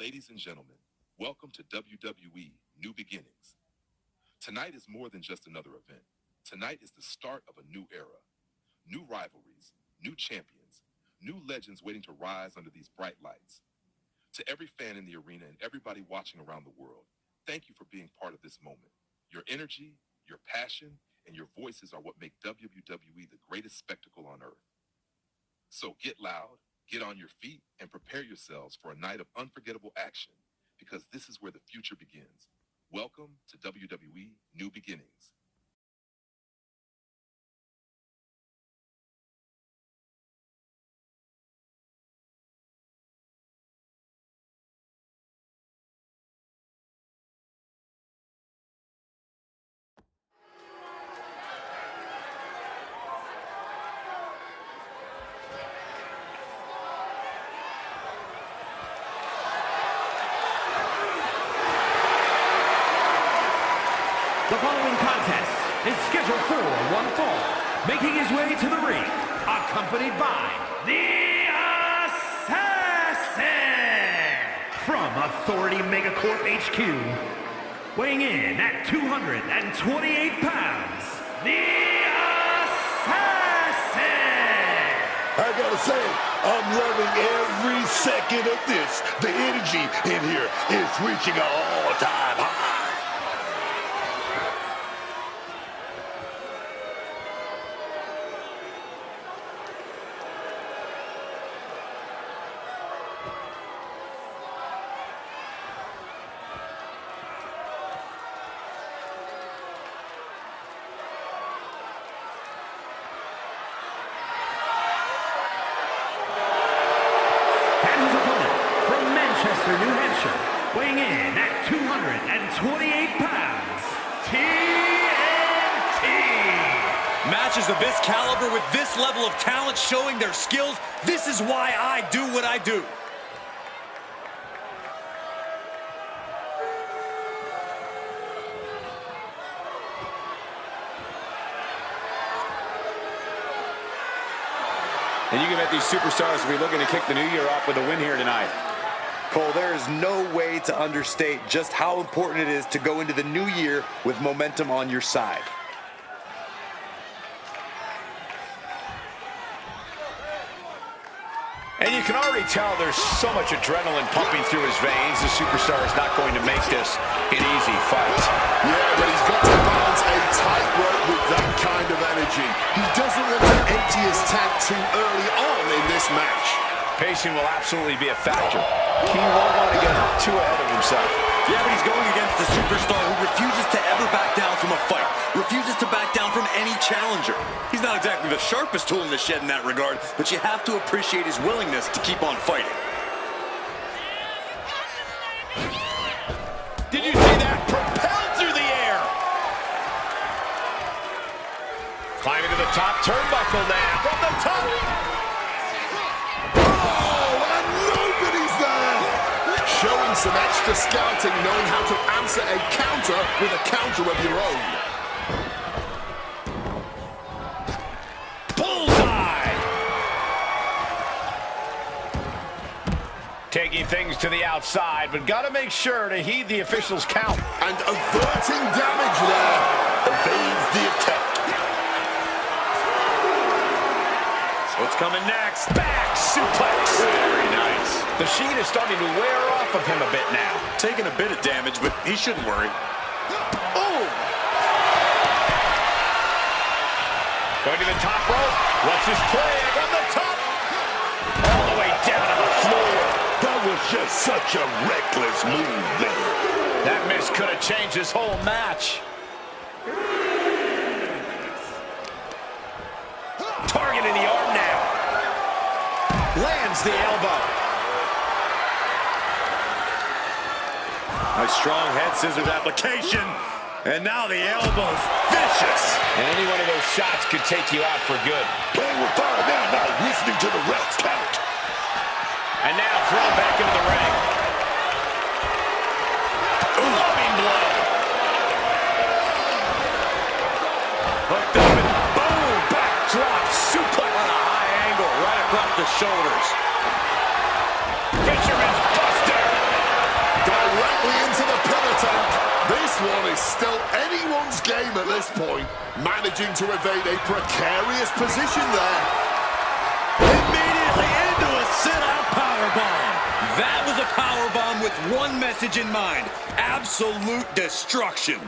Ladies and gentlemen, welcome to WWE New Beginnings. Tonight is more than just another event. Tonight is the start of a new era. New rivalries, new champions, new legends waiting to rise under these bright lights. To every fan in the arena and everybody watching around the world, thank you for being part of this moment. Your energy, your passion, and your voices are what make WWE the greatest spectacle on earth. So get loud, get on your feet, and prepare yourselves for a night of unforgettable action, because this is where the future begins. Welcome to WWE New Beginnings. The following contest is scheduled for one fall, making his way to the ring, accompanied by the Assassin! From Authority Megacorp HQ, weighing in at 228 pounds, the Assassin! I gotta say, I'm loving every second of this. The energy in here is reaching an all-time high. New Hampshire, weighing in at 228 pounds, TNT! Matches of this caliber with this level of talent showing their skills, this is why I do what I do. And you can bet these superstars will be looking to kick the new year off with a win here tonight. Cole, there is no way to understate just how important it is to go into the new year with momentum on your side. And you can already tell there's so much adrenaline pumping through his veins. The superstar is not going to make this an easy fight. Yeah, but he's got to balance a tightrope with that kind of energy. He doesn't want to empty his tank too early on in this match. Pacing will absolutely be a factor. He won't want to get too ahead of himself. Yeah, but he's going against the superstar who refuses to ever back down from a fight, refuses to back down from any challenger. He's not exactly the sharpest tool in the shed in that regard, but you have to appreciate his willingness to keep on fighting. Did you see that? Propelled through the air. Climbing to the top turnbuckle now. From the top. Showing some extra scouting, knowing how to answer a counter with a counter of your own. Bullseye! Taking things to the outside, but got to make sure to heed the officials' count. And averting damage there. Evades the attack. What's coming next? Back suplex. Very nice. The sheet is starting to wear off of him a bit now. Taking a bit of damage, but he shouldn't worry. Oh! Going to the top rope. What's his plan? On the top. All the way down to the floor. That was just such a reckless move there. That miss could have changed his whole match. Targeting the arm now. Lands the elbow. Nice strong head scissors application. And now the elbow's vicious. And any one of those shots could take you out for good. Playing with fire now, not listening to the ref's count. And now thrown back into the ring. Loving blow. Hooked up and boom! Backdrop suplex on a high angle right across the shoulders. Fisherman's Buster. his game at this point. Managing to evade a precarious position there. Immediately into a sit-out powerbomb. That was a powerbomb with one message in mind. Absolute destruction.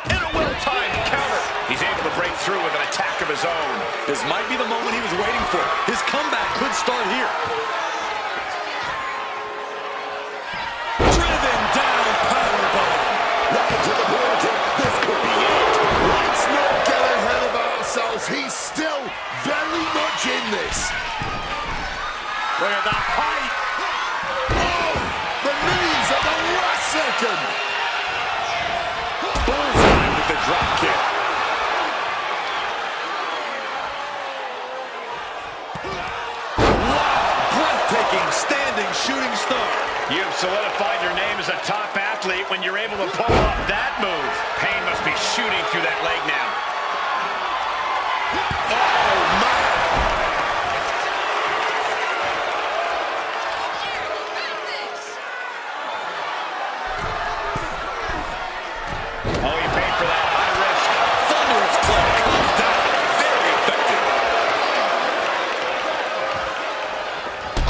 And a well-timed counter. He's able to break through with an attack of his own. This might be the moment he was waiting for. His comeback could start here. Driven down powerbomb. Right to the board. This could be it. Let's not get ahead of ourselves. He's still very much in this. Look at the height. Oh, the knees at the last second. Bullseye with the drop kick. Wow, breathtaking standing shooting star. You've solidified your name as a top athlete when you're able to pull off that move. Pain must be shooting through that leg now. Oh, man. Oh, he paid for that high risk. Thunderous club comes down. Very effective.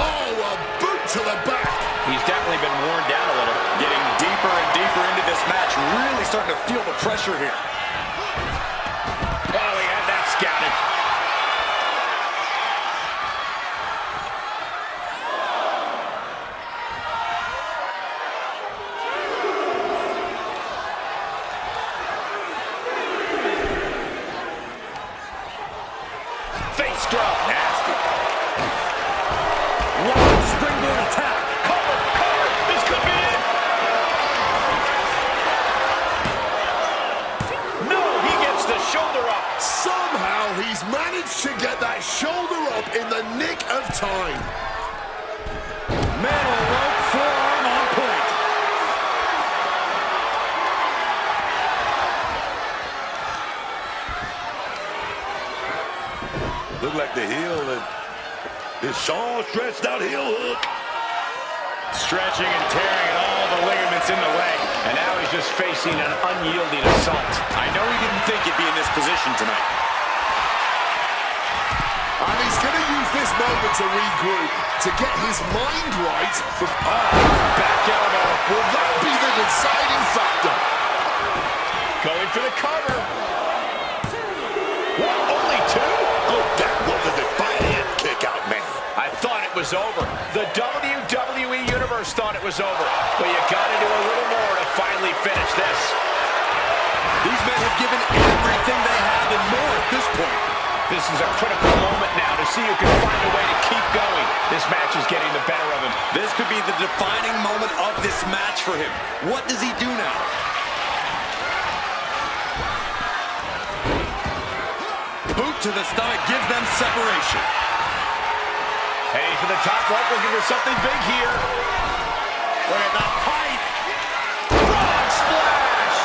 Oh, a boot to the back. He's definitely been worn down a little. Getting deeper and deeper into this match. Really starting to feel the pressure here. Oh, he had that scouted. Face drop. Nasty. Long springboard attack. Cover. This could be it. No, he gets the shoulder up. Somehow he's managed to get that shoulder up in the nick of time. Metal rope forearm on point. Look like the heel and his Shaw stretched out heel hook. Stretching and tearing at all the ligaments in the leg. And now he's just facing an unyielding assault. I know he didn't think he'd be in this position tonight. And he's going to use this moment to regroup, to get his mind right. Back elbow. Will that be the deciding factor? Going for the cover. What, only two? Oh, that was a defiant kick out, man. I thought it was over. The WWE Universe thought it was over. But you got to do a little more to finally finish this. These men have given everything they have and more at this point. This is a critical moment now to see who can find a way to keep going. This match is getting the better of him. This could be the defining moment of this match for him. What does he do now? Boot to the stomach gives them separation. Heading for the top rope, looking for something big here. Look at the height. Frog splash.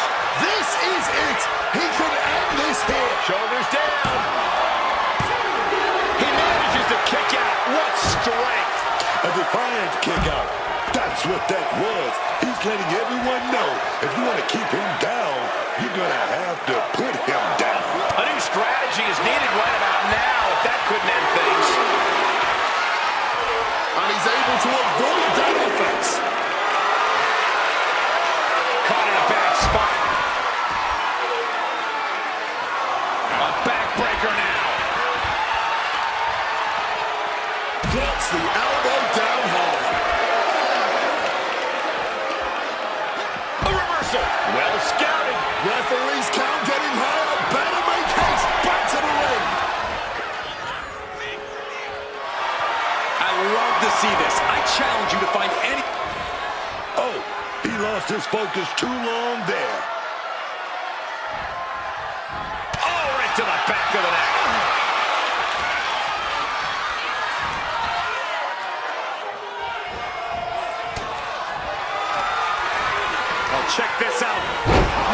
This is it. He could end this here. Shoulders down. He manages to kick out. What strength. A defiant kick out. That's what that was. He's letting everyone know if you want to keep him down, you're going to have to put him down. A new strategy is needed right about now if that couldn't end things. And he's able to avoid that offense. Caught in a bad spot. A backbreaker now. Drops the elbow down hard. A reversal. Well scouted. Referee's count getting higher. Better make haste. Back to the ring. I love to see this. I challenge you to find any... Oh, he lost his focus too long there. Oh, right to the back of the neck. Oh, check this out.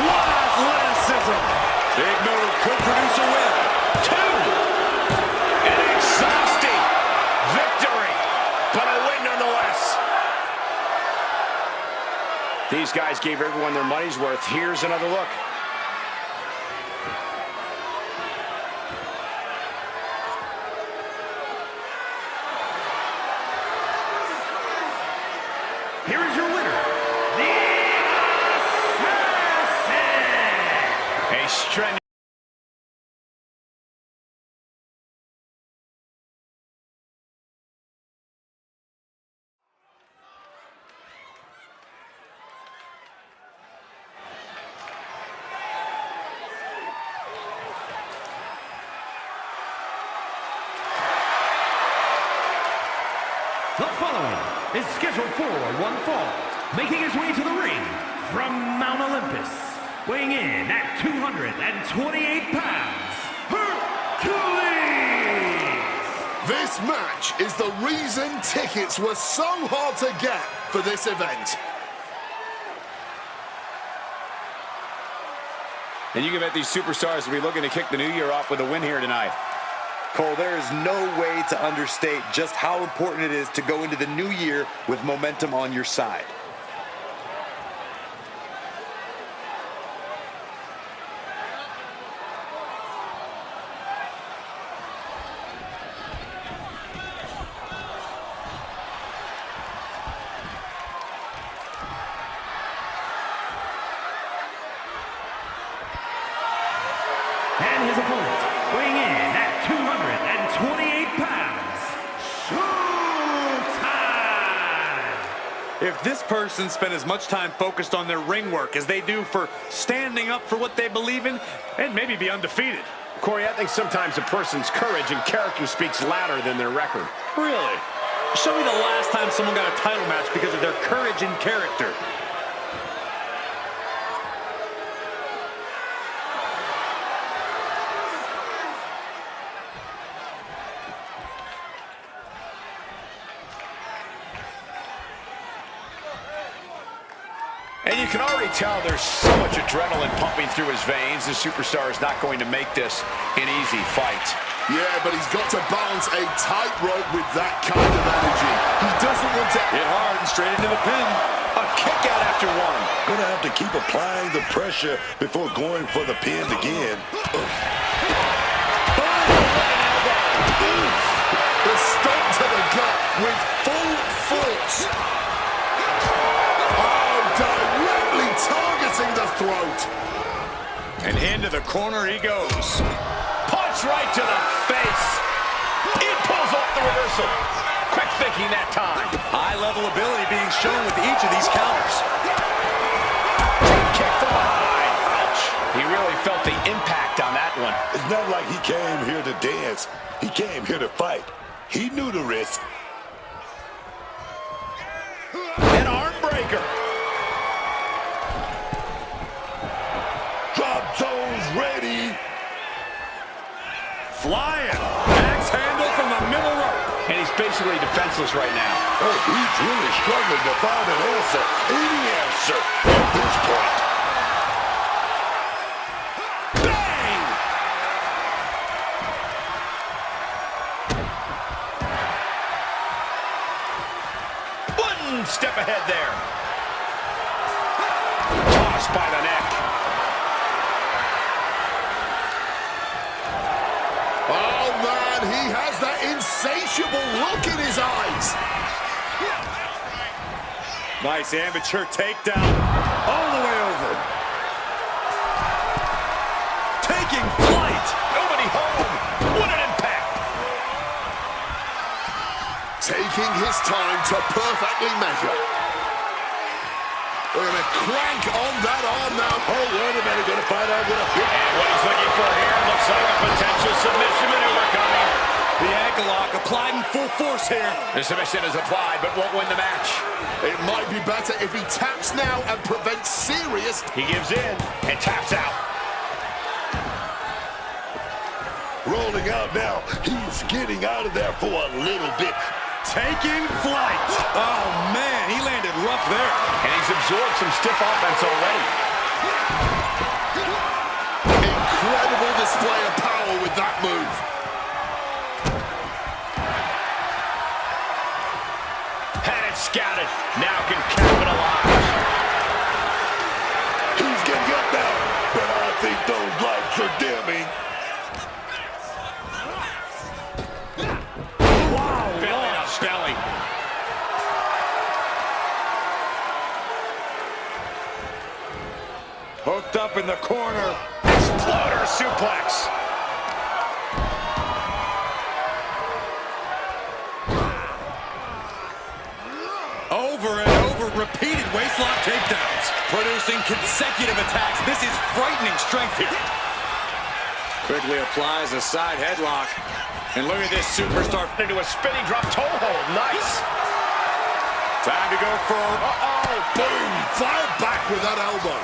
What athleticism. Big move could produce a win. Two. An exhausting victory, but a win nonetheless. These guys gave everyone their money's worth. Here's another look. here is your winner, the Assassin! A strenuous. The following is scheduled for one fall, making his way to the ring from Mount Olympus, weighing in at 228 pounds, Hercules! This match is the reason tickets were so hard to get for this event. And you can bet these superstars will be looking to kick the new year off with a win here tonight. Cole, there is no way to understate just how important it is to go into the new year with momentum on your side. And his opponent, weighing in at 228 pounds, Showtime! If this person spent as much time focused on their ring work as they do for standing up for what they believe in, and maybe be undefeated. Corey, I think sometimes a person's courage and character speaks louder than their record. Really? Show me the last time someone got a title match because of their courage and character. And you can already tell there's so much adrenaline pumping through his veins. The superstar is not going to make this an easy fight. Yeah, but he's got to balance a tightrope with that kind of energy. He doesn't want to Hit hard and straight into the pin. A kick out after one. Gonna have to keep applying the pressure before going for the pin again. The stomp to the gut with full force. Directly targeting the throat. And into the corner he goes. Punch right to the face. He pulls off the reversal. Quick thinking that time. High-level ability being shown with each of these counters. Kick from behind. Ouch. He really felt the impact on that one. It's not like he came here to dance. He came here to fight. He knew the risk. An arm breaker. Drop zones ready. Flying. Axe handle from the middle rope. And he's basically defenseless right now. Oh, he's really struggling to find an answer. Any answer at this point. Bang! One step ahead there. Tossed by the neck. Oh, man, he has that insatiable look in his eyes. Nice amateur takedown. All the way over. Taking flight. Nobody home. What an impact. Taking his time to perfectly measure. We're going to crank on that arm now. Oh, wait a minute. Gonna find out what a big... And what he's looking for here looks like a potential submission maneuver coming. The ankle lock applied in full force here. The submission is applied, but won't win the match. It might be better if he taps now and prevents serious... He gives in and taps out. Rolling out now. He's getting out of there for a little bit. Taking flight. Oh, man, he landed rough there. And he's absorbed some stiff offense already. Incredible display of power with that move. Had it scouted. Now can capitalize. He's getting up now, but I think those lights are dimming. Belly to belly. locked up in the corner. Exploder suplex. Over and over, repeated waistlock takedowns. Producing consecutive attacks. This is frightening strength here. Quickly applies a side headlock. And look at this superstar into a spinning drop toe hold. Nice. Time to go for, Boom! Fire back with that elbow.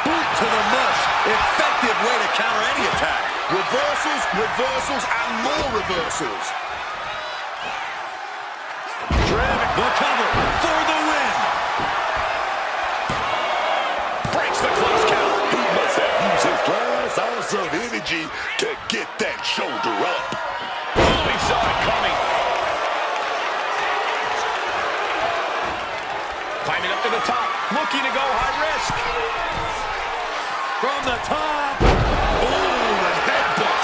Boot to the mush. Effective way to counter any attack. Reversals, reversals, and more reversals. The cover for the win. breaks the close count. He must have used his last ounce of energy to get that shoulder up. Oh, he saw it coming. Climbing up to the top, looking to go high risk. From the top. Oh, the headbutt.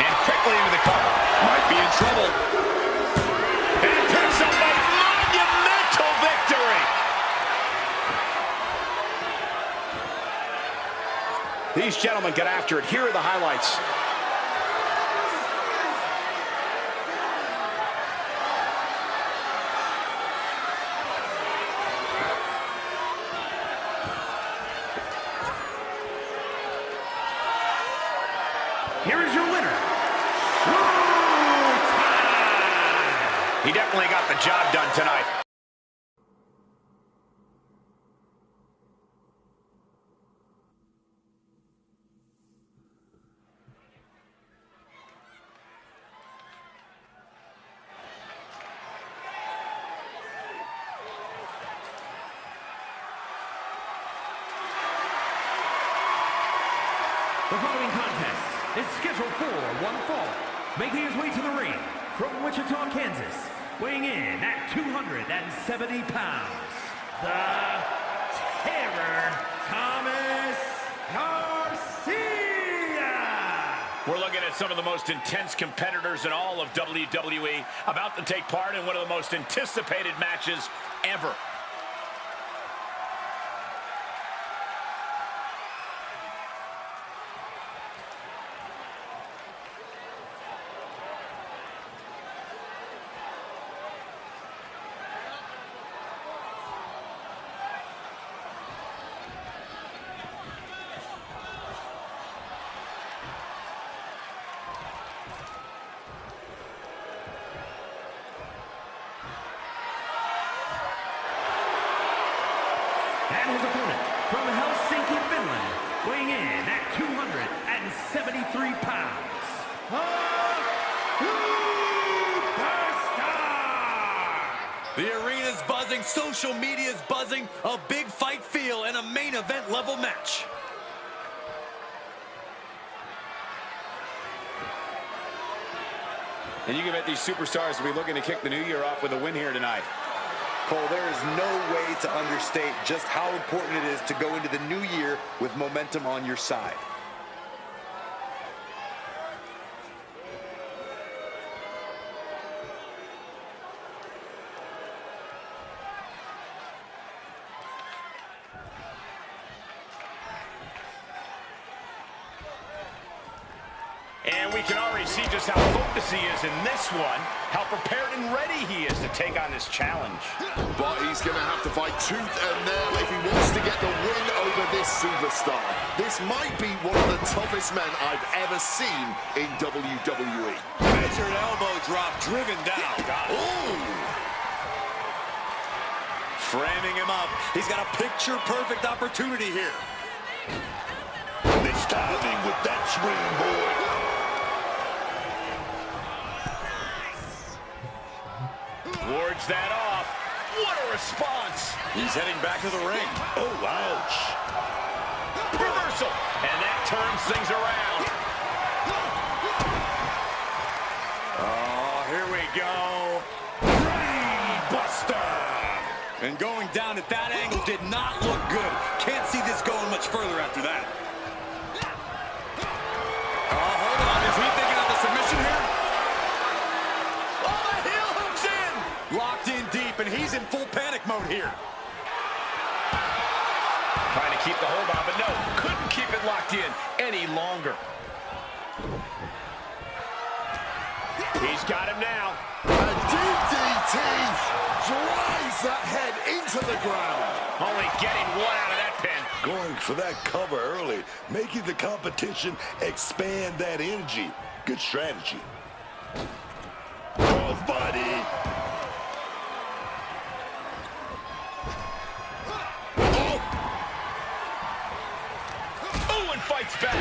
And quickly into the cover. Might be in trouble. And picks up a monumental victory. These gentlemen get after it. Here are the highlights. Here is your winner, He definitely got the job done tonight. The following contest is scheduled for one fall. Making his way to the ring from Wichita, Kansas, weighing in at 270 pounds, the Terror, Thomas Garcia. We're looking at some of the most intense competitors in all of WWE about to take part in one of the most anticipated matches ever. And his opponent from Helsinki, Finland, weighing in at 273 pounds, the Superstar! The arena's buzzing, social media's buzzing, a big fight feel, and a main event level match. And you can bet these superstars will be looking to kick the new year off with a win here tonight. Cole, there is no way to understate just how important it is to go into the new year with momentum on your side. And we can already see just how focused he is in this one, how prepared and ready he is to take on this challenge. But he's going to have to fight tooth and nail if he wants to get the win over this superstar. This might be one of the toughest men I've ever seen in WWE. Measured elbow drop driven down. Ooh! Framing him up. He's got a picture-perfect opportunity here. This timing with that swing, boy. Wards that off. What a response. He's heading back to the ring. Oh, ouch. Reversal. And that turns things around. Oh, here we go. Buster. And going down at that angle did not look good. Can't see this going much further after that. Oh, hold on. Is he thinking of the submission here? Oh, panic mode here. Trying to keep the hold on, but no, couldn't keep it locked in any longer. He's got him now. A DDT drives that head into the ground. Only getting one out of that pin. Going for that cover early, making the competition expand that energy. Good strategy. Oh, buddy. Oh, and fights back.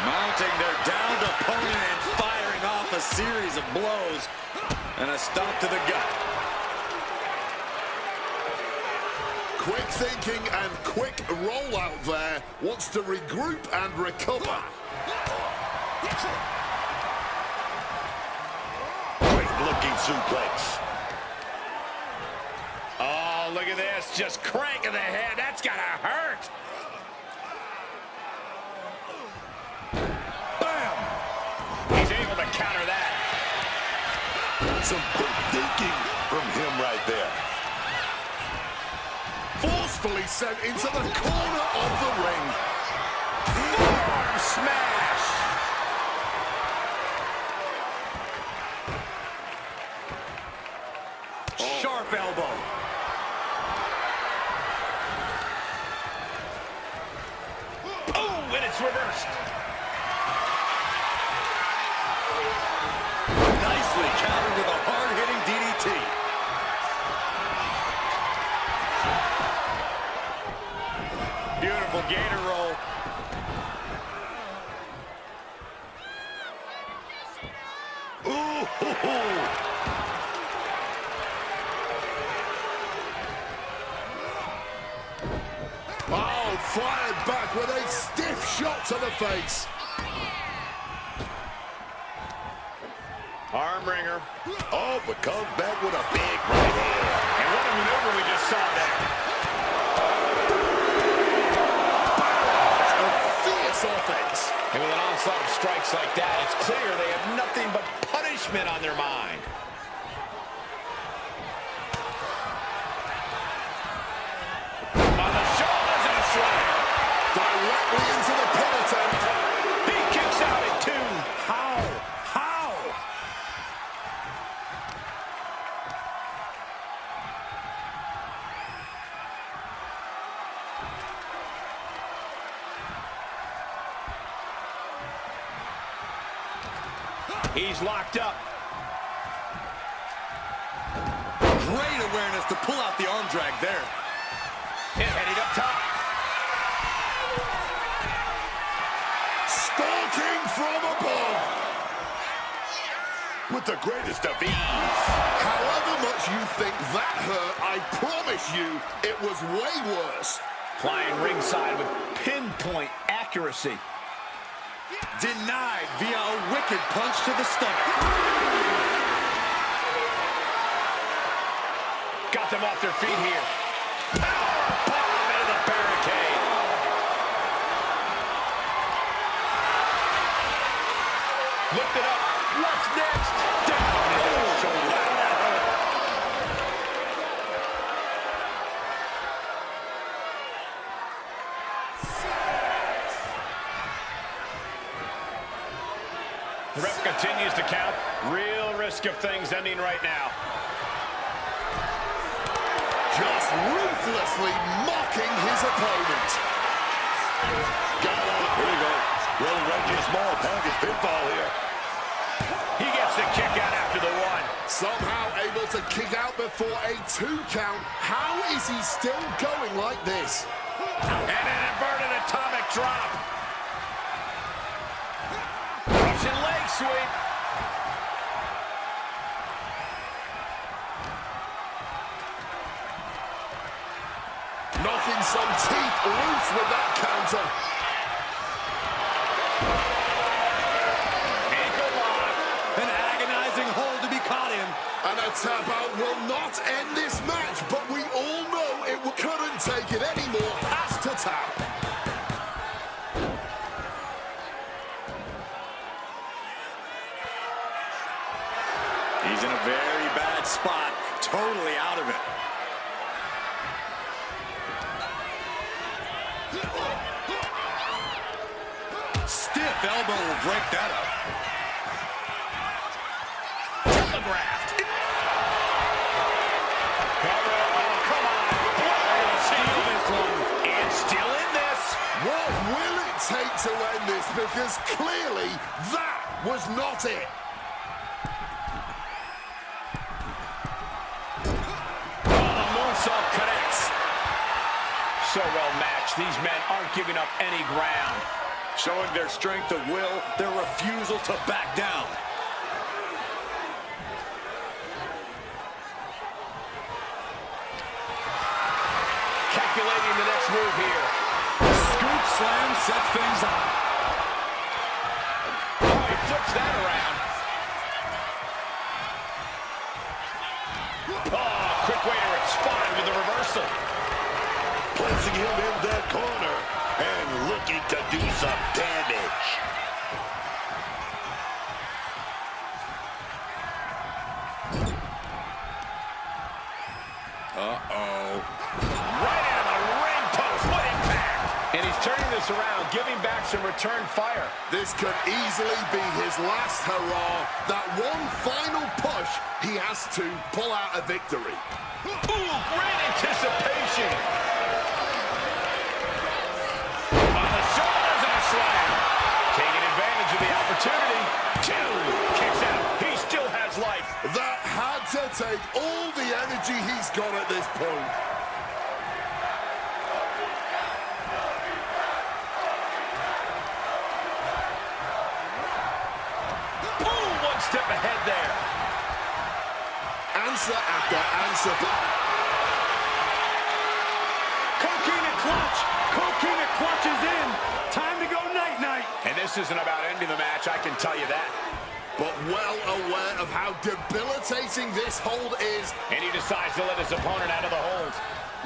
Mounting their downed opponent and firing off a series of blows. And a stop to the gut. Quick thinking and quick rollout there. Wants to regroup and recover. Great looking suplex. Oh, look at this. Just cranking the head. That's gotta hurt. Bam! He's able to counter that. Some quick thinking from him right there. Forcefully sent into the corner of the ring. Forearm smash. Sharp elbow. Oh, and it's reversed. Nicely countered with a hard-hitting DDT. Beautiful gator roll. Ooh, hoo, hoo. Oh, fired back with a stiff shot to the face. Arm wringer. Oh, but comes back with a big right hand. And what a maneuver we just saw there. A fierce offense. And with an onslaught of strikes like that, it's clear they have nothing but punishment on their mind. On the shoulders and a slam. Directly into the pin attempt. He kicks out at two. How? How? He's locked up. Great awareness to pull out the arm drag there. And heading up top. Stalking from above. With the greatest of ease. However much you think that hurt, I promise you it was way worse. Flying ringside with pinpoint accuracy. Denied via a wicked punch to the stomach. Got them off their feet here. Power bomb into the barricade. Lift it up. What's next? Down into the shoulder. The ref continues to count. Real risk of things ending right now. Just ruthlessly mocking his opponent. Got it. Here we go. Really Reggie Small package pinfall here. He gets the kick out after the one. Somehow able to kick out before a 2 count. How is he still going like this? And an inverted atomic drop. Russian leg sweep. Knocking some teeth loose with that counter. Ankle lock. An agonizing hold to be caught in. And a tap out will not end this match, but we all know it couldn't take it anymore. Has to tap. He's in a very bad spot, totally out of it. Stiff elbow will break that up. Telegraphed. Cover. Oh, come on. Steal this one. And still in this. What will it take to end this? Because clearly that was not it. The moonsault connects. So well matched. These men aren't giving up any ground. Showing their strength of will, their refusal to back down. Calculating the next move here. Scoop slam sets things up. Oh, he flips that around. Oh, quick way to respond with the reversal. Placing him in that corner and looking to do some damage. Uh-oh. Right out of the ring post. What impact. And he's turning this around, giving back some return fire. This could easily be his last hurrah. That one final push, he has to pull out a victory. Ooh, great anticipation. On the shoulders and a slam. Taking advantage of the opportunity. Two. Kicks out. He still has life. That had to take all the energy he's got at this point. Ooh, one step ahead there. Answer after answer. Coquina clutch. Coquina clutch is in. Time to go night-night. And this isn't about ending the match, I can tell you that. But well aware of how debilitating this hold is. And he decides to let his opponent out of the hold.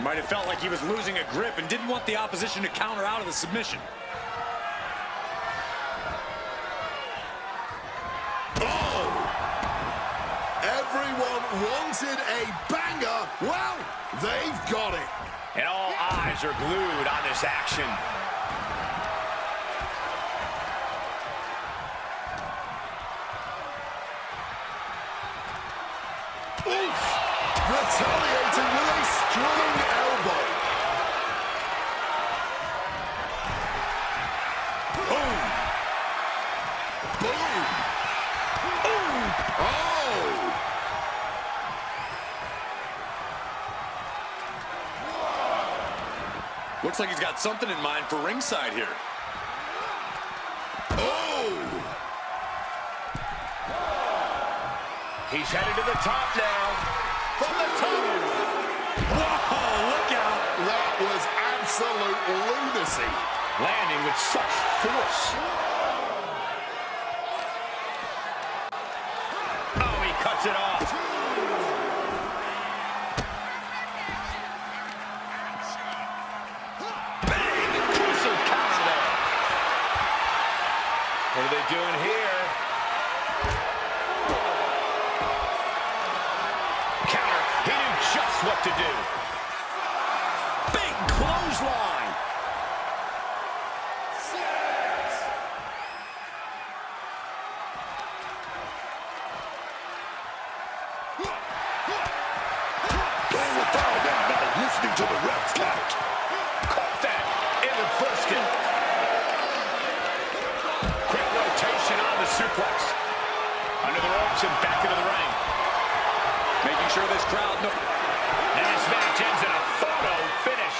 Might have felt like he was losing a grip and didn't want the opposition to counter out of the submission. Oh! Everyone wanted a banger. Well, they've got it. And all eyes are glued on this action. Oof! Retaliating with a strong elbow. Boom! Boom! Boom! Oh! Looks like he's got something in mind for ringside here. Oh! He's headed to the top now. From the top. Whoa, look out. That was absolute lunacy. Landing with such force. Oh, he cuts it off. Bang! Crucial counter there. What are they doing here? Counter. He knew just what to do. Big clothesline. Going without that, not listening to the ref's count. Caught that and reversed it. Quick rotation on the suplex. Under the ropes and back into the ring. Making sure this crowd knows. And this match ends in a photo finish.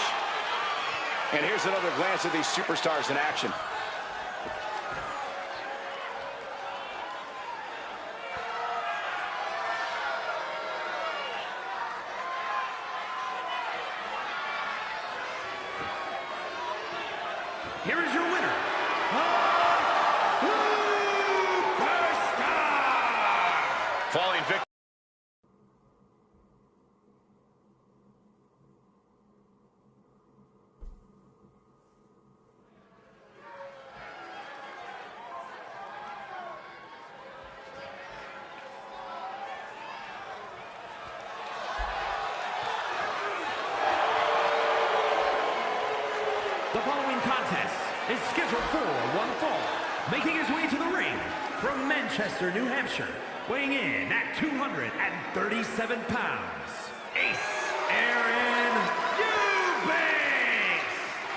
And here's another glance at these superstars in action. Here is your winner, Falling victim. The following contest is scheduled for one fall. Making his way to the ring from Manchester, New Hampshire, weighing in at 237 pounds, Ace Aaron Eubanks!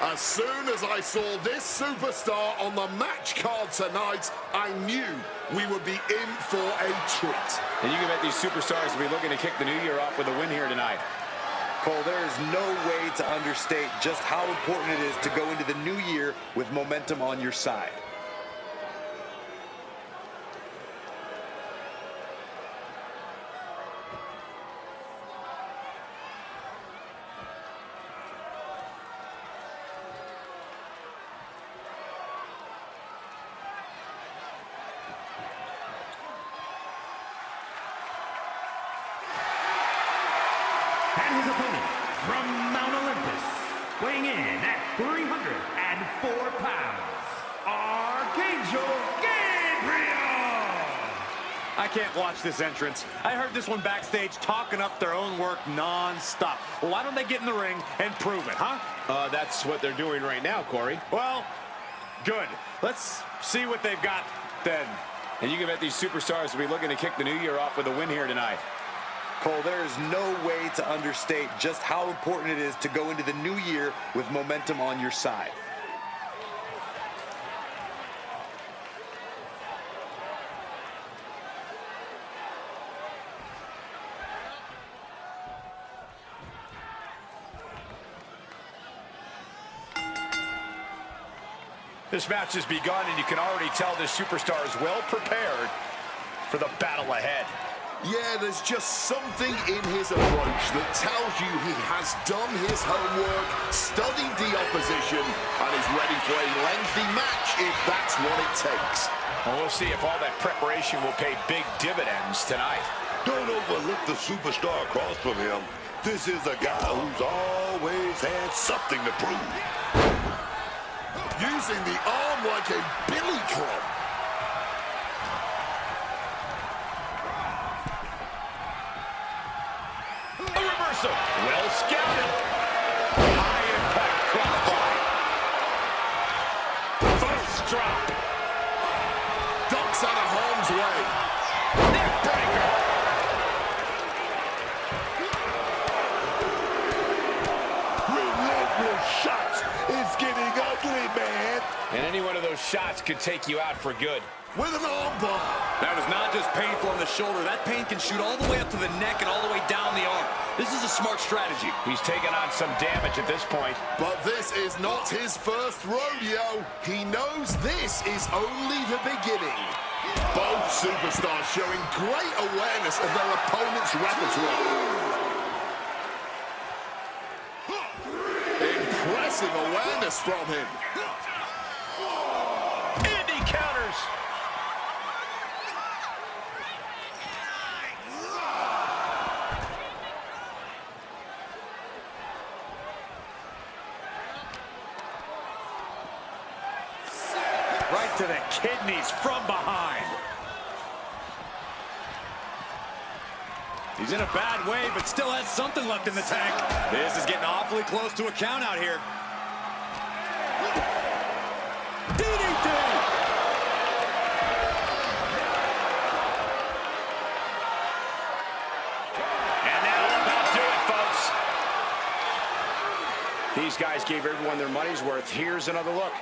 As soon as I saw this superstar on the match card tonight, I knew we would be in for a treat. And you can bet these superstars will be looking to kick the new year off with a win here tonight. Cole, there is no way to understate just how important it is to go into the new year with momentum on your side. And his opponent from Mount Olympus, weighing in at 304 pounds, Archangel Gabriel! I can't watch this entrance. I heard this one backstage talking up their own work non-stop. Well, why don't they get in the ring and prove it, huh? That's what they're doing right now, Corey. Well, good. Let's see what they've got then. And you can bet these superstars will be looking to kick the new year off with a win here tonight. Cole, there is no way to understate just how important it is to go into the new year with momentum on your side. This match has begun, and you can already tell this superstar is well prepared for the battle ahead. Yeah, there's just something in his approach that tells you he has done his homework, studied the opposition, and is ready for a lengthy match if that's what it takes. Well, we'll see if all that preparation will pay big dividends tonight. Don't overlook the superstar across from him. This is a guy who's always had something to prove. Using the arm like a billy club. A reversal. Well scouted. High impact crossbody. First drop. Ducks out of harm's way. Neck breaker. Relentless shots. It's getting ugly, man. And any one of those shots could take you out for good. With an arm bar. That was not just painful on the shoulder. That pain can shoot all the way up to the neck and all the way down the arm. This is a smart strategy. He's taken on some damage at this point. But this is not his first rodeo. He knows this is only the beginning. Both superstars showing great awareness of their opponent's repertoire. Impressive awareness from him. Indy counters. Right to the kidneys from behind. He's in a bad way, but still has something left in the tank. This is getting awfully close to a count out here. DDT! And that'll about do it, folks. These guys gave everyone their money's worth. Here's another look.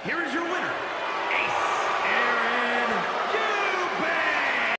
Here is your winner,